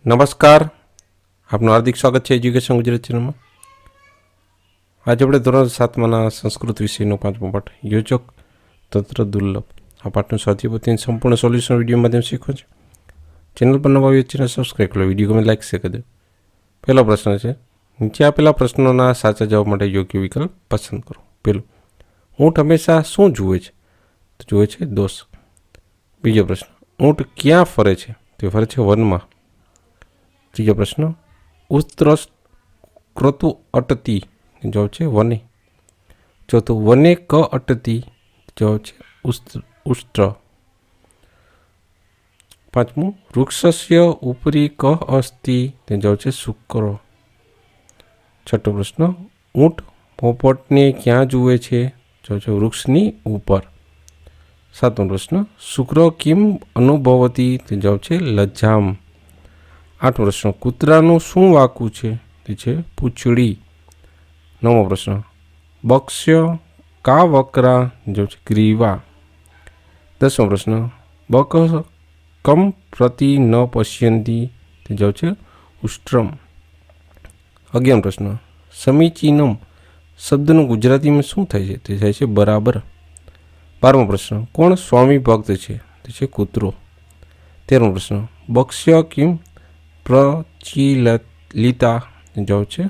નમસ્કાર, આપનું હાર્દિક સ્વાગત છે એજ્યુકેશન ગુજરાત ચેનલમાં. આજે આપણે ધોરણ 7માના સંસ્કૃત વિષયનો 5મો પાઠ યોજક તંત્ર દુર્લભ આ પાઠનું સ્વાધ્યાયપોથીનું સંપૂર્ણ સોલ્યુશન વિડીયો માધ્યમ શીખો છે. ચેનલ પર નવા હોય ચેનલ સબસ્ક્રાઈબ કરો, વિડીયો ગમે લાઈક શેર કરી દો. પહેલો પ્રશ્ન છે, નીચે આપેલા પ્રશ્નોના સાચા જવાબ માટે યોગ્ય વિકલ્પ પસંદ કરો. પહેલું, ઊંટ હંમેશા શું જુએ છે? તો જુએ છે દોષ. બીજો પ્રશ્ન, ઊંટ ક્યાં ફરે છે? તે ફરે છે વનમાં. ત્રીજો પ્રશ્ન, ઉસ્ત્ર ક્રતુ અટતી, જવાબ છે વને. ચોથું, વને ક અટતી, જવાબ છે ઉસ્ત્ર. પાંચમું, વૃક્ષસ્ય ઉપરી ક અસ્તિ, તે જવાબ છે શુક્ર. છઠ્ઠો પ્રશ્ન, ઊંટ પોપટને ક્યાં જુએ છે? જવાબ છે વૃક્ષની ઉપર. સાતમો પ્રશ્ન, શુક્ર કિમ અનુભવતી, તે જવાબ છે લજ્જામ. આઠમો પ્રશ્ન, કૂતરાનું શું વાંકું છે? તે છે પૂંછડી. નવમો પ્રશ્ન, બક્ષ્ય કા વકરા, જવાબ છે ગ્રીવા. દસમો પ્રશ્ન, બક કમ પ્રતિ ન પશ્યંતી, તે જવાબ છે ઉષ્ટ્રમ. 11મો પ્રશ્ન, સમીચીનમ શબ્દનું ગુજરાતીમાં શું થાય છે? તે થાય છે બરાબર. 12મો પ્રશ્ન, કોણ સ્વામી ભક્ત છે? તે છે કૂતરો. 13મો પ્રશ્ન, બક્ષ્ય કિમ પ્રચલિતા, જવાબ છે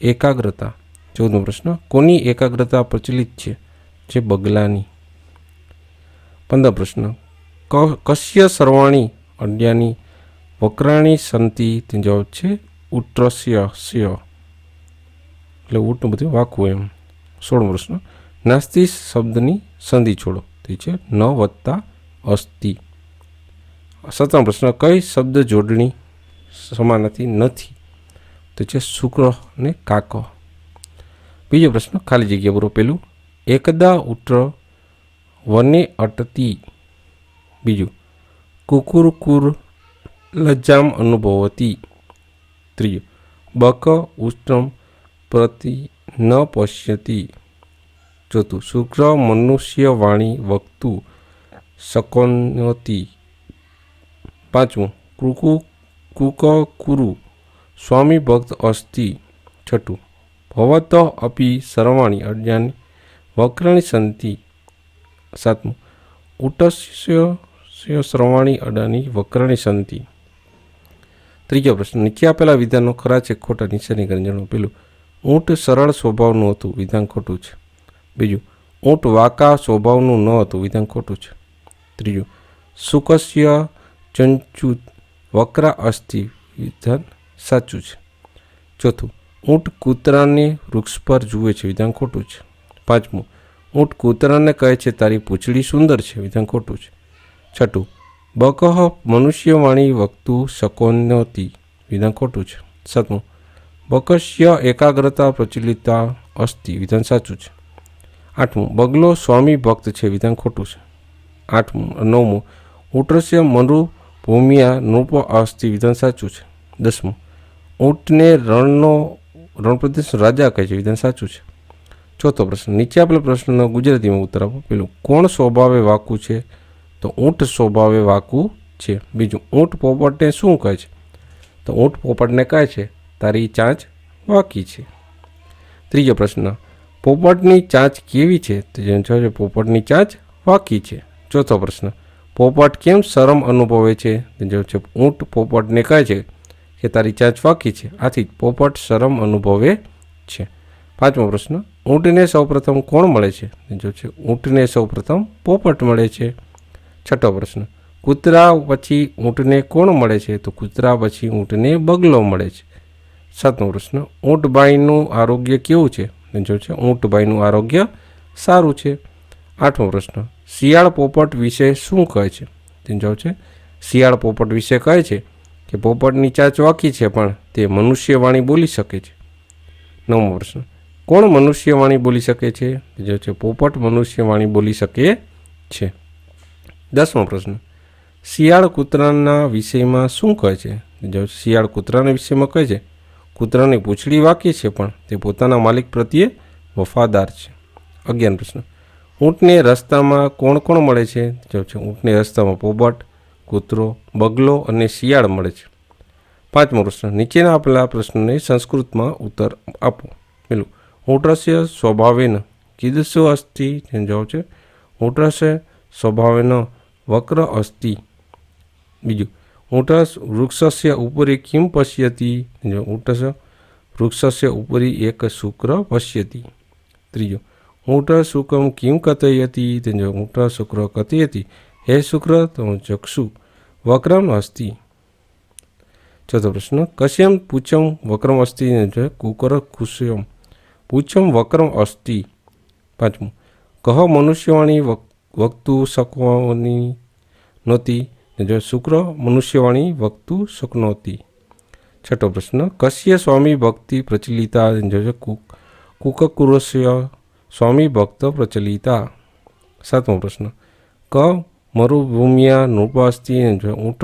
એકાગ્રતા. 14મો પ્રશ્ન, કોની એકાગ્રતા પ્રચલિત છે? બગલાની. 15મો પ્રશ્ન, કસ્ય સર્વાણી અડ્યાની વક્રાણી સંતિ, તે જવાબ છે ઉટ્રસ્ય. એટલે ઊંટનું બધું વાંકું એમ. 16મો પ્રશ્ન, નાસ્તિ શબ્દની સંધિ છોડો, તે છે ન વત્તા અસ્તિ. 17મો પ્રશ્ન, કઈ શબ્દ જોડણી સમાનાર્થી નથી? તો છે શુક્ર અને કાકો. બીજો પ્રશ્ન, ખાલી જગ્યા પૂરો. પેલું, એકદા ઉટ્ર વને અટતી. બીજું, કુકુરકુર લજ્જામ અનુભવતી. ત્રીજું, બક ઉષ્ટ્રમ પ્રતિ ન પશ્યતી. ચોથું, શુક્ર મનુષ્ય વાણી વક્તુ શકોનોતી. પાંચમું, કુકુરુ સ્વામી ભક્ત અસ્તિ. છઠ્ઠું, ભવત અપી સર્વાણી અડ્યાની વક્રાણી સંતિ. સાતમું, ઉટસ્ય સર્વાણી અડાની વક્રાણી સંતિ. ત્રીજો પ્રશ્ન, નીચે આપેલા વિધાનો ખરા છે ખોટા? નિશાની કરીને જણાવો. પેલું, ઊંટ સરળ સ્વભાવનું હતું, વિધાન ખોટું છે. બીજું, ઊંટ વાંકા સ્વભાવનું ન હતું, વિધાન ખોટું છે. ત્રીજું, શુકસ્ય ચંચુત વક્રા અસ્તિ, વિધાન સાચું છે. ચોથું, ઊંટ કૂતરાને વૃક્ષ પર જુએ છે, વિધાન ખોટું છે. પાંચમું, ઊંટ કૂતરાને કહે છે તારી પૂંછડી સુંદર છે, વિધાન ખોટું છે. છઠ્ઠું, બકહ મનુષ્યવાણી વક્તુ શકોનોતી, વિધાન ખોટું છે. સાતમું, બકસ્ય એકાગ્રતા પ્રચલિતા અસ્તિ, વિધાન સાચું છે. આઠમું, બગલો સ્વામી ભક્ત છે, વિધાન ખોટું છે. નવમું, ઉટ્રસ્ય મરુ ભૂમિયા નૃપ અસ્તિ, વિધાન સાચું છે. 10મું, ઊંટને રણ પ્રદેશ રાજા કહે છે, વિધાન સાચું છે. ચોથો પ્રશ્ન, નીચે આપેલા પ્રશ્નનો ગુજરાતીમાં ઉત્તર આપો. પેલું, કોણ સ્વભાવે વાકું છે? તો ઊંટ સ્વભાવે વાકું છે. બીજું, ઊંટ પોપટને શું કહે છે? તો ઊંટ પોપટને કહે છે તારી ચાંચ વાકી છે. ત્રીજો પ્રશ્ન, પોપટની ચાંચ કેવી છે? તો જેમ છે પોપટની ચાંચ વાકી છે. ચોથો પ્રશ્ન, પોપટ કેમ શરમ અનુભવે છે? જે છે ઊંટ પોપટને કહે છે કે તારી ચાંચ વાકી છે, આથી પોપટ શરમ અનુભવે છે. પાંચમો પ્રશ્ન, ઊંટને સૌપ્રથમ કોણ મળે છે? જો છે ઊંટને સૌપ્રથમ પોપટ મળે છે. છઠ્ઠો પ્રશ્ન, કૂતરા પછી ઊંટને કોણ મળે છે? તો કૂતરા પછી ઊંટને બગલો મળે છે. સાતમો પ્રશ્ન, ઊંટબાઈનું આરોગ્ય કેવું છે? જો છે ઊંટબાઈનું આરોગ્ય સારું છે. આઠમો પ્રશ્ન, શિયાળ પોપટ વિશે શું કહે છે? જો છે શિયાળ પોપટ વિશે કહે છે કે પોપટની ચાંચ વાકી છે પણ તે મનુષ્યવાણી બોલી શકે છે. નવમો પ્રશ્ન, કોણ મનુષ્યવાણી બોલી શકે છે? જો છે પોપટ મનુષ્યવાણી બોલી શકે છે. 10મો પ્રશ્ન, શિયાળ કૂતરાના વિષયમાં શું કહે છે? જો શિયાળ કૂતરાના વિષયમાં કહે છે કૂતરાની પૂંછડી વાકી છે પણ તે પોતાના માલિક પ્રત્યે વફાદાર છે. 11 પ્રશ્ન, ઊંટને રસ્તામાં કોણ કોણ મળે છે? જો છે ઊંટને રસ્તામાં પોપટ, કૂતરો, બગલો અને શિયાળ મળે છે. પાંચમો પ્રશ્ન, નીચેના આપેલા પ્રશ્નને સંસ્કૃતમાં ઉત્તર આપો. પેલું, ઊંટસ્ય સ્વભાવેન કીદૃશો અસ્તિ? તેનો જવાબ છે ઊંટસ્ય સ્વભાવેન વક્ર અસ્તિ. બીજું, ઊંટસ વૃક્ષસ્ય ઉપરી કિમ પશ્યતિ? ઊંટસ વૃક્ષસ્ય ઉપરી એક શુક્ર પશ્યતિ. ત્રીજો, ઊંટ શુક્રમ કિમ કથયતિ? તેનો ઊંટ શુક્ર કથયતિ હે શુક્ર તો ચક્ષુ વક્રમ અસ્તિ. ચોથો પ્રશ્ન, કશ્યમ પૂછમ વક્રમ અસ્તિ? કુકર કુશ્યમ પૂછમ વક્રમ અસ્તિ. પાંચમું, કહ મનુષ્યવાણી વક્તુ શકવાની નહોતી? શુક્ર મનુષ્યવાણી વક્તુ શકનોતી. છઠ્ઠો પ્રશ્ન, કસ્ય સ્વામી ભક્તિ પ્રચલિતા? કુકકુરસ્ય સ્વામી ભક્ત પ્રચલિતા. સાતમો પ્રશ્ન, ક મરુભૂમિયા નૃપ અસ્તિ? ઊંટ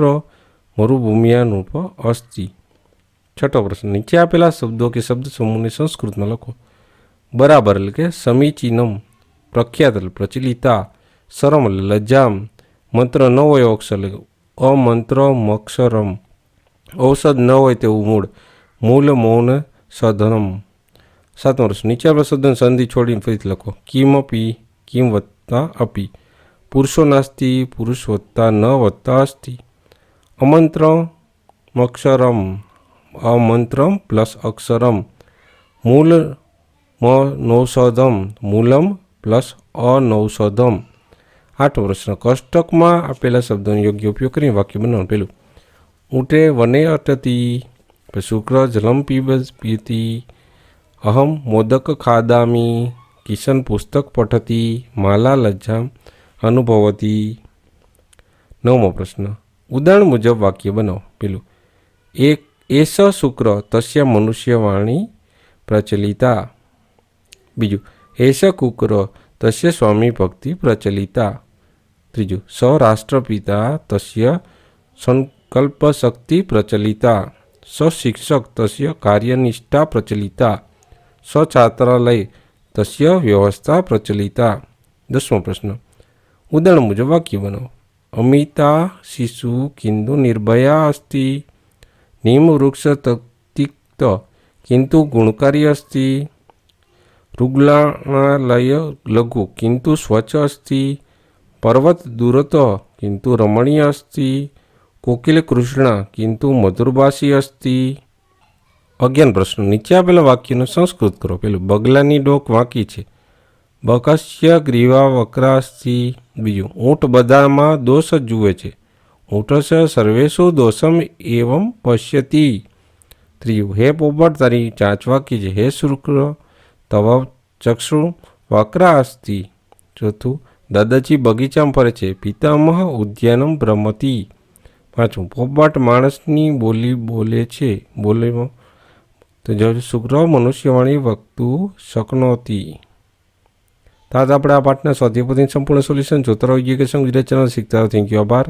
મરુભૂમિયા નૃપ અસ્તિ. છઠ્ઠો પ્રશ્ન, નીચે આપેલા શબ્દો કે શબ્દ સમૂહને સંસ્કૃતમાં લખો. બરાબર એટલે કે સમીચીનમ, પ્રખ્યાત એટલે પ્રચલિતા, સરમ એટલે લજ્જામ, મંત્ર ન હોય અક્ષર એટલે અમંત્ર મક્ષરમ, ઔષધ ન હોય તેવું મૂળ, મૂલ મૌન સધનમ. સાતમો પ્રશ્ન, નીચે આપેલા શબ્દોને સંધિ છોડીને ફરીથી લખો. કિમ અપી, કિમ વત્તા અપી, પુરુષો નાસ્તિ, પુરુષ વત્તા ન વત્તા અસ્તિ, અમંત્રમ અક્ષરમ, અમંત્રમ પ્લસ અક્ષરમ, મૂલ નૌષધમ, મૂલમ પ્લસ અનૌષધમ. આઠમો પ્રશ્ન, કોષ્ટકમાં આપેલા શબ્દોનો યોગ્ય ઉપયોગ કરીને વાક્ય બનાવવાનું. પેલું, ઊંટે વને અટતી, શુક્ર જલમ પીતી, અહમ મોદક ખાદામી, કિશન પુસ્તક પઠતી, માલા લજ્જામ અનુભવતી. નવમો પ્રશ્ન, ઉદાહરણ મુજબ વાક્ય બનાવો. પેલું, એસ શુક્ર તસ્ય મનુષ્યવાણી પ્રચલિતા. બીજું, એસ કુકર તસ્ય સ્વામી ભક્તિ પ્રચલિતા. ત્રીજું, સ રાષ્ટ્રપિતા તસ્ય સંકલ્પ શક્તિ પ્રચલિતા. સ શિક્ષક તસ્ય કાર્યનિષ્ઠા પ્રચલિતા. સ છાત્રાલય તસ્ય વ્યવસ્થા પ્રચલિતા. દસમો પ્રશ્ન, ઉદાહરણ મુજબ વાક્ય બનાવો. અમિતા શિશુ કિંતુ નિર્ભયા અસ્તિ, નીમ વૃક્ષ તક્તિક્ત કિંતુ ગુણકારી અસ્તિ, રુગ્લાણાલય લઘુ કિંતુ સ્વચ્છ અસ્તિ, પર્વત દૂરત કિંતુ રમણીય અસ્તિ, કોકિલ કૃષ્ણ કિંતુ મધુરભાષી અસ્તિ. 11 પ્રશ્ન, નીચે આપેલા વાક્યનું સંસ્કૃત કરો. પેલું, બગલાની ડોક વાંકી છે, બકસ્ય ગ્રીવા વક્રા અસ્તિ. બીજું, ઊંટ બધામાં દોષ જ જુએ છે, ઊંટસ્ય સર્વેષુ દોષમ એવમ પશ્યતિ. ત્રીજું, હે પોપટ તારી ચાંચ વાંકી છે, હે શુક્ર તવ ચક્ષુ વક્રા અસ્તિ. ચોથું, દાદાજી બગીચામાં ફરે છે, પિતામહ ઉદ્યાનમ ભ્રમતી. પાંચમું, પોપટ માણસની બોલી બોલે છે, બોલેમાં તો જો શુક્ર મનુષ્યવાણી વક્તુ શકનોતી. તો આજ આપણે આ પાઠના સ્વાધ્યાય પોથીનું સંપૂર્ણ સોલ્યુશન જોતા રહો. એજ્યુકેશન ગુજરાત ચેનલ શીખતા રહો. થેન્ક યુ, આભાર.